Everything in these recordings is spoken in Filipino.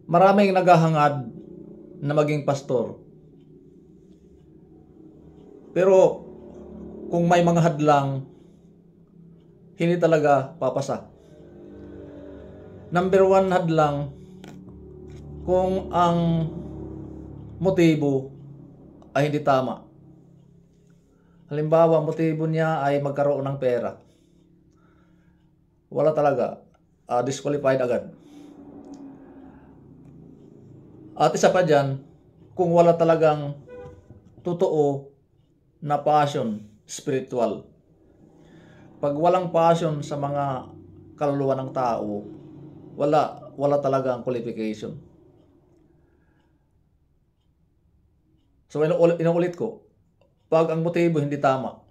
Maraming naghahangad na maging pastor. Pero kung may mga hadlang, hindi talaga papasa. Number one hadlang, kung ang motibo ay hindi tama. Halimbawa, motibo niya ay magkaroon ng pera. Wala talaga. Disqualified agad. At isa pa dyan, kung wala talagang totoo na passion spiritual. Pag walang passion sa mga kaluluwa ng tao, wala talagang qualification. So inuulit ko, pag ang motibo hindi tama,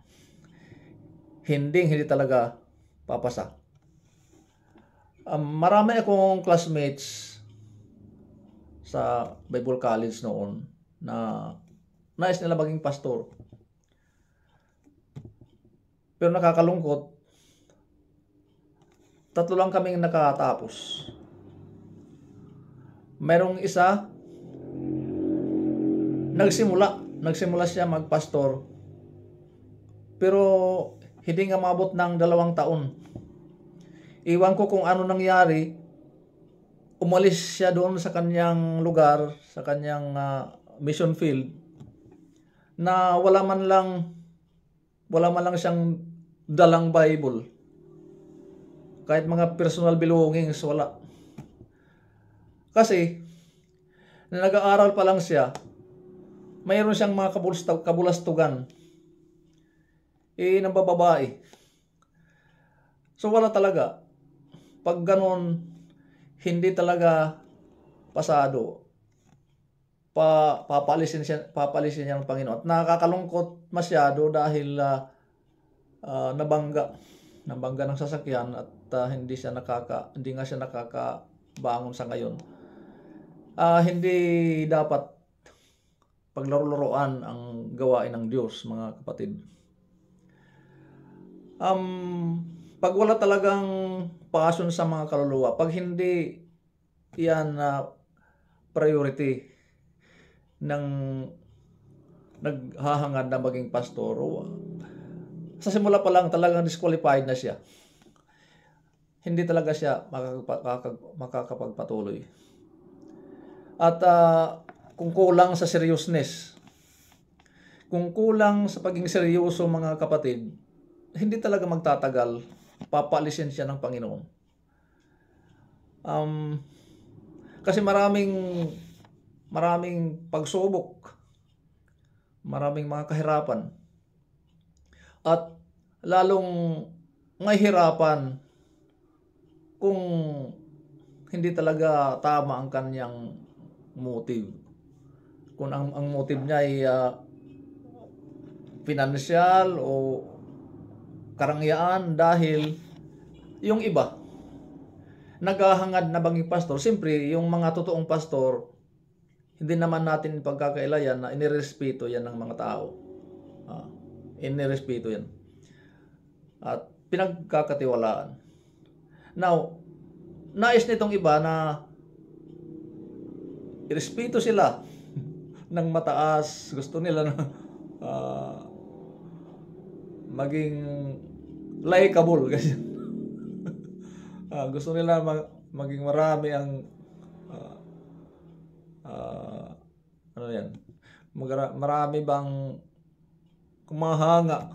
hindi talaga papasa. Marami akong classmates sa Bible College noon na nais nila maging pastor. Pero nakakalungkot, 3 lang kaming nakatapos. Merong isa, nagsimula siya magpastor, pero hindi nga mabot ng 2 taon. Iwan ko kung ano nangyari. Umalis siya doon sa kanyang lugar, sa kanyang mission field, na wala man lang siyang dalang Bible. Kahit mga personal belongings, wala. Kasi, nag-aaral pa lang siya, mayroon siyang mga kabulastugan. Ng bababae. So wala talaga. Pag ganon, hindi talaga pasado. Papalisin niya ng Panginoon. At nakakalungkot masyado dahil nabangga ng sasakyan at hindi nga siya nakakabangon sa ngayon. Hindi dapat paglaro-laruan ang gawain ng Diyos, mga kapatid. Pag wala talagang passion sa mga kaluluwa, pag hindi yan priority ng naghahangad na maging pastor, sa simula pa lang talagang disqualified na siya. Hindi talaga siya makakapagpatuloy. At kung kulang sa seriousness, kung kulang sa pagiging seryoso, mga kapatid, hindi talaga magtatagal, papalisin siya ng Panginoon. Kasi maraming pagsubok, maraming mga kahirapan, at lalong mahihirapan kung hindi talaga tama ang kanyang motive. Kung ang motive niya ay financial o karangyaan, dahil yung iba naghahangad na maging pastor. Siyempre, yung mga totoong pastor, hindi naman natin pagkakailayan na inirespeto yan ng mga tao. Inirespeto yan. At pinagkakatiwalaan. Now, nais nitong iba na irespeto sila ng mataas. Gusto nila na maging likable kasi gusto nila maging marami ang marami bang kumahanga.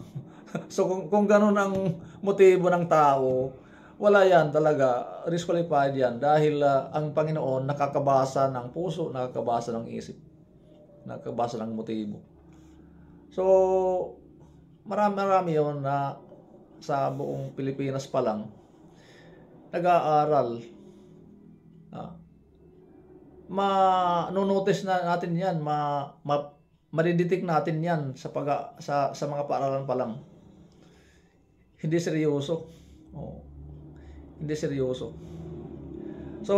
So kung ganun ang motibo ng tao, wala yan talaga, disqualified yan, dahil ang Panginoon nakakabasa ng puso, nakakabasa ng isip, nakakabasa ng motibo. So marami yon na sa buong Pilipinas pa lang nag-aaral. Manonotice na natin yan, madidetect natin yan sa mga paaralan pa lang. Hindi seryoso. Hindi seryoso. So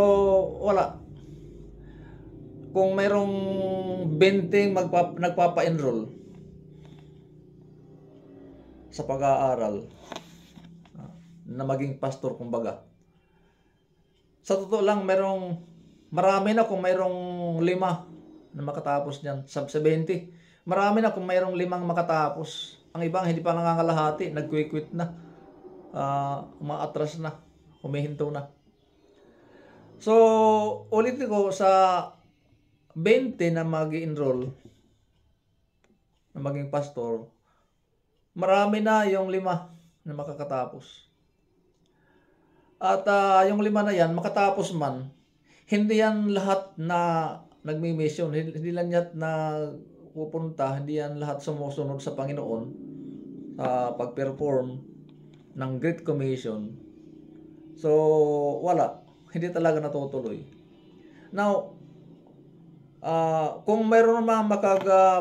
wala. Kung mayroong 20 nagpapa-enroll sa pag-aaral na maging pastor, kumbaga, sa totoo lang, merong Marami na kung mayroong 5 na makatapos niyan. Sub 70. Marami na kung mayroong 5 makatapos. Ang ibang hindi pa nangangalahati, nag-quit na. Umaatras na, humihinto na. So, ulitin ko, sa 20 na mag-enroll na maging pastor, marami na yung 5 na makakatapos. At yung 5 na yan, makatapos man, hindi yan lahat na nagmi-mission, hindi lang yan na pupunta, hindi yan lahat sumusunod sa Panginoon sa pag-perform ng Great Commission. So, wala. Hindi talaga natutuloy. Now, kung mayroon naman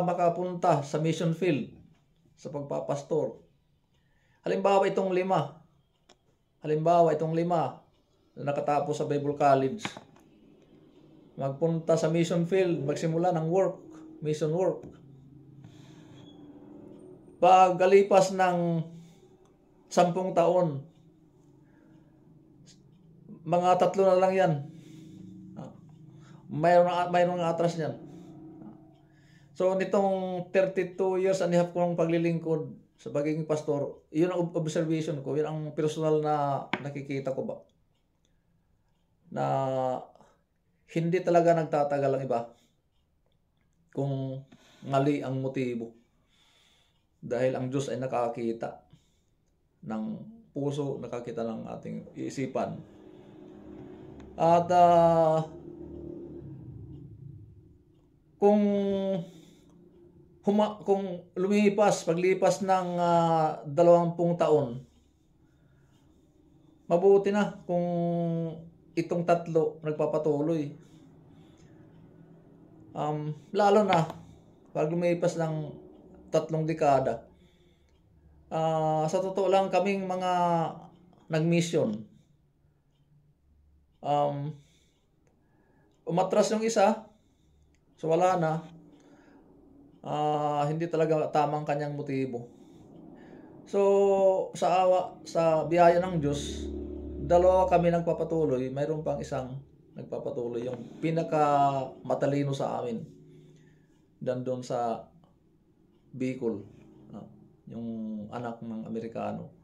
makapunta sa mission field, sa pagpapastor, halimbawa itong 5 na nakatapos sa Bible College, magpunta sa mission field, magsimula ng mission work. Pagkalipas ng 10 taon, mga 3 na lang yan. Mayroong atras niyan. So, nitong 32 years and a half kong paglilingkod sa pagiging pastor, yun ang observation ko, yun ang personal na nakikita ko ba. Na hindi talaga nagtatagal ang iba kung mali ang motibo. Dahil ang Diyos ay nakakita ng puso, nakakita ng ating isipan. At kung paglipas ng 20 taon, mabuti na kung itong 3 nagpapatuloy. Lalo na pag lumipas ng 3 dekada. Sa totoo lang, kaming mga nag-mission, umatras yung isa, so wala na. Hindi talaga tamang kanyang motibo. So, sa biyaya ng Diyos, 2 kami nagpapatuloy, mayroon pang isang nagpapatuloy, yung pinaka matalino sa amin. Doon sa Bicol, yung anak ng Amerikano.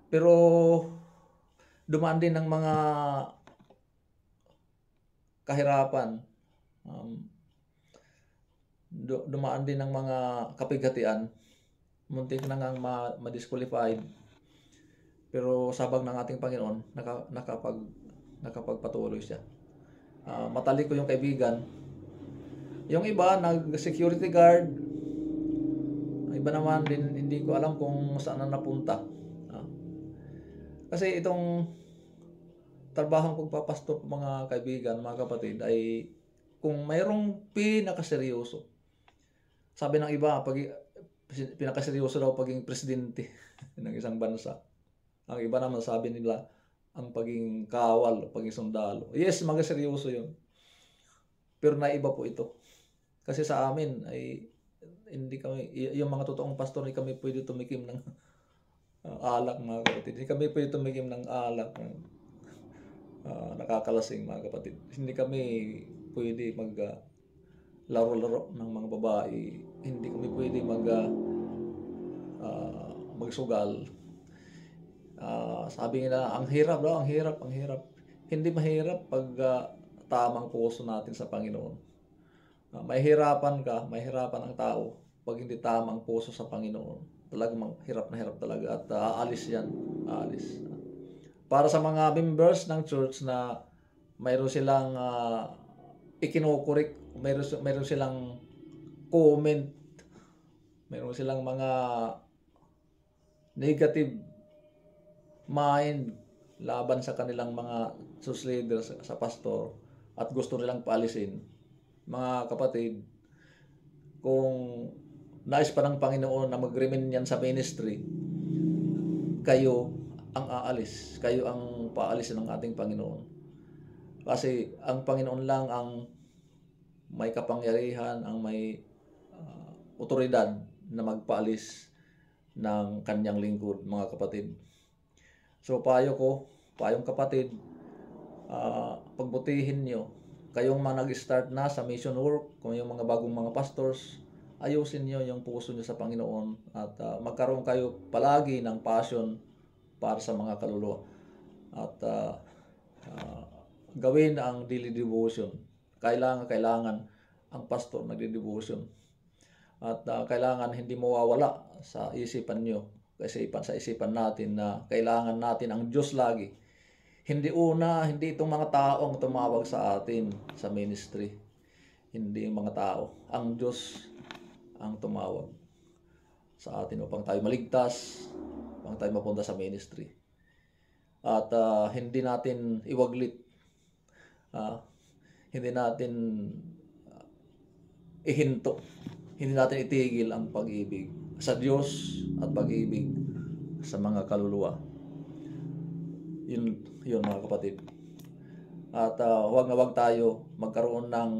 Pero dumaan din ng mga kahirapan. Dumaan din ng mga kapighatian. Muntik na ngang ma-disqualified. Pero sabag ng ating Panginoon, nakapagpatuloy siya. Matalik ko yung kaibigan. Yung iba, nag-security guard. Iba naman din, hindi ko alam kung saan na napunta. Kasi itong trabahong pagpapastor, mga kaibigan, mga kapatid, ay kung mayroong pinakaseryoso. Sabi ng iba, pinakaseryoso daw paging presidente ng isang bansa. Ang iba naman sabi nila, ang paging kawal, paging sundalo. Yes, magaseryoso yun. Pero naiba po ito. Kasi sa amin ay hindi kami, yung mga totoong pastor, hindi kami pwede tumikim ng alak, mga kapatid. Hindi kami pwede tumikim ng alak, nakakalasing, mga kapatid. Hindi kami pwede laro-laro ng mga babae. Hindi kami pwede magsugal. Sabi nila, ang hirap daw, ang hirap. Hindi mahirap pag tamang puso natin sa Panginoon. Mahirapan ang tao pag hindi tamang puso sa Panginoon. Talagang hirap na hirap talaga at aalis yan. Aalis. Para sa mga members ng church na mayroon silang ikinokorek, mayroon silang comment, mayroon silang mga negative mind laban sa kanilang mga church leaders, sa pastor, at gusto nilang paalisin. Mga kapatid, kung nais pa ng Panginoon na mag-remain yan sa ministry, kayo ang aalis, kayo ang paalisin ng ating Panginoon. Kasi ang Panginoon lang ang may kapangyarihan, ang may otoridad na magpaalis ng kanyang lingkod, mga kapatid. So payo ko, payong kapatid, pagbutihin nyo. Kayong mga nag-start na sa mission work, kung yung mga bagong mga pastors, ayusin nyo yung puso nyo sa Panginoon at magkaroon kayo palagi ng passion para sa mga kaluluwa. At gawin ang daily devotion. Kailangan ang pastor nagde-devotion. At kailangan hindi mawawala sa isipan nyo, sa isipan natin na kailangan natin ang Diyos lagi. Hindi itong mga tao ang tumawag sa atin sa ministry. Hindi yung mga tao. Ang Diyos ang tumawag sa atin upang tayo maligtas, upang tayo mapunta sa ministry. At hindi natin iwaglit. Hindi natin ihinto. Hindi natin itigil ang pag-ibig sa Diyos at pag-ibig sa mga kaluluwa. Yun mga kapatid. At huwag tayo magkaroon ng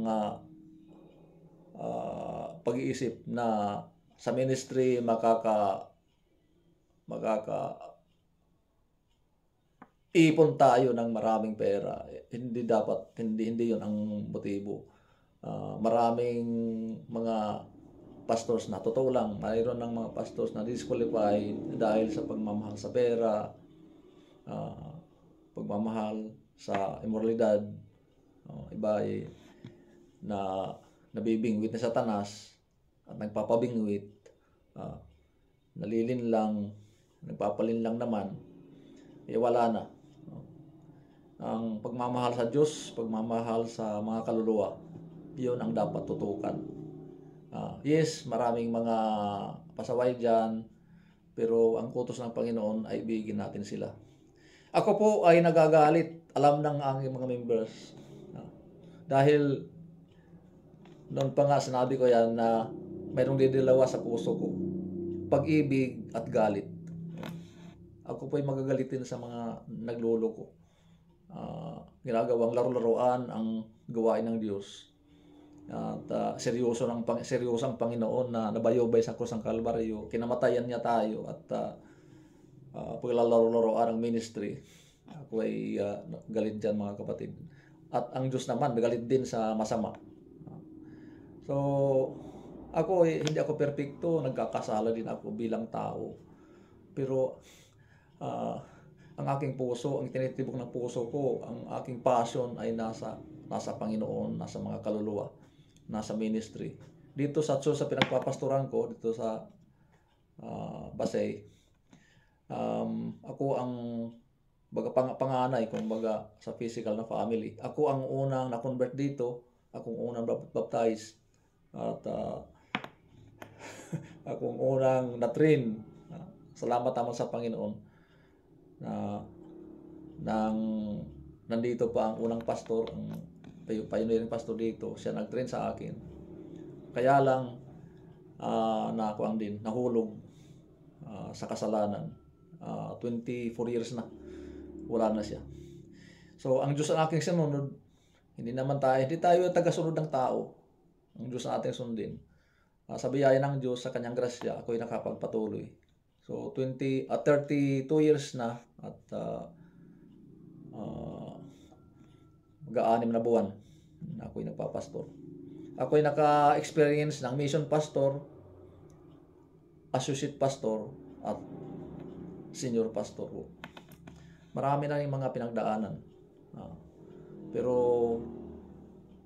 pag-iisip na sa ministry ipon tayo ng maraming pera. Hindi yun ang motibo. Maraming mga pastors na, totoo lang, mayroon ng mga pastors na disqualified dahil sa pagmamahal sa pera, pagmamahal sa immoralidad. Iba ay nabibingwit na Satanas at nagpapabingwit, nalilin lang, nagpapalin lang naman, wala na. Ang pagmamahal sa Diyos, pagmamahal sa mga kaluluwa, yun ang dapat tutukan. Yes, maraming mga pasaway dyan, pero ang utos ng Panginoon ay ibigin natin sila. Ako po ay nagagalit, alam ng aking mga members. Dahil noon pa nga sinabi ko yan na mayroong didalawa sa puso ko, pag-ibig at galit. Ako po ay magagalitin sa mga nagluloko. Ginagawang laro-laruan ang gawain ng Diyos. At seryoso ang Panginoon na nabayobay sa krus ng Kalbaryo. Kinamatayan niya tayo at paglalaro-laruan ang ministry. Ako ay galit dyan mga kapatid. At ang Diyos naman galit din sa masama. So ako hindi ako perpekto, nagkakasala din ako bilang tao. Pero ang aking puso, ang tinitibok ng puso ko, ang aking passion ay nasa Panginoon, nasa mga kaluluwa, nasa ministry. Dito sa pinagpapastoran ko, dito sa Basay, ako ang panganay, kumbaga sa physical na family. Ako ang unang na-convert dito, akong unang baptized, at akong unang na-train. Salamat naman sa Panginoon na nandito pa ang unang pastor, ang pioneering pastor dito. Siya nag-train sa akin. Kaya lang nahulog sa kasalanan. 24 years na wala na siya. So ang Diyos ang aking sinunod. Hindi tayo taga-sunod ng tao. Ang Diyos ang ating sundin. Sa biyaya ng Diyos, sa kanyang grasya, ako'y nakapagpatuloy. So 32 years na at mag-6 na buwan na ako'y nagpapastor. Ako'y naka-experience ng mission pastor, associate pastor, at senior pastor ko. Marami na yung mga pinagdaanan. Pero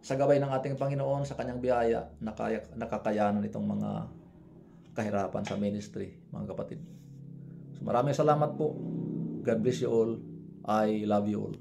sa gabay ng ating Panginoon, sa kanyang biyaya, nakakayanan itong mga kahirapan sa ministry, mga kapatid. So maraming salamat po. God bless you all. I love you all.